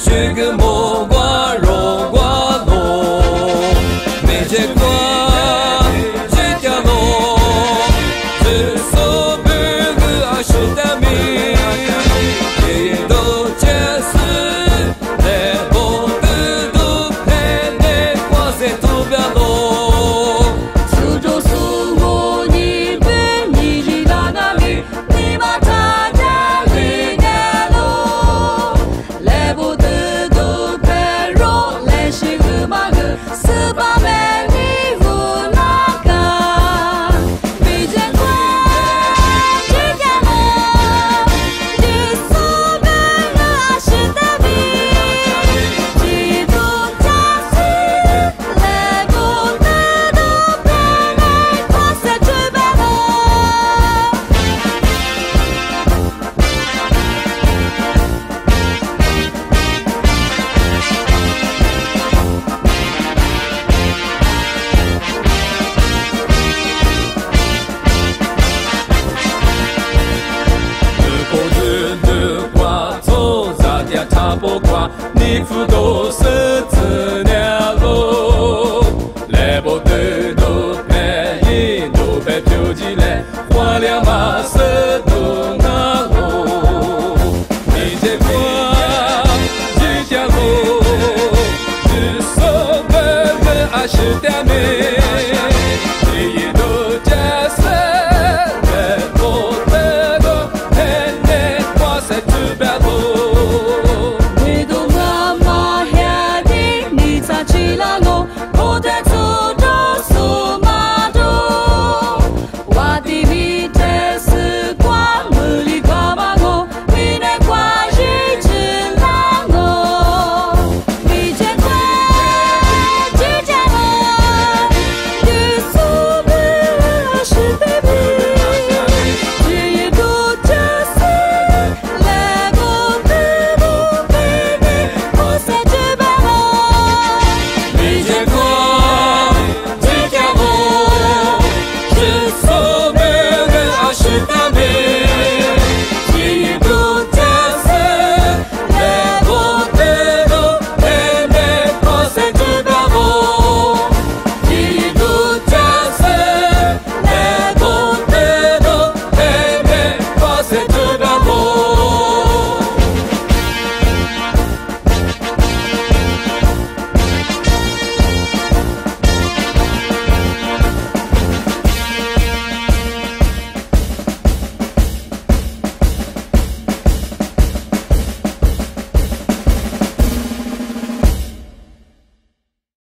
是个魔瓜肉瓜罗，没结果这条路，只说不个爱是的命，也都结束，来不得都陪你过些图标路。苏州苏我你被你知道哪里？你把他家里的路，来不得都陪肉，来是个马个四八美丽不那个，没见过这条路，你说的那是的命，几度假期来不得都陪你过些准备路。他不管你不都是这条路，来不得都陪你都陪飘起来，花两马色都那路，你这过这条路，只说个爱是的命，你也都加深，来不得都陪你花在这边。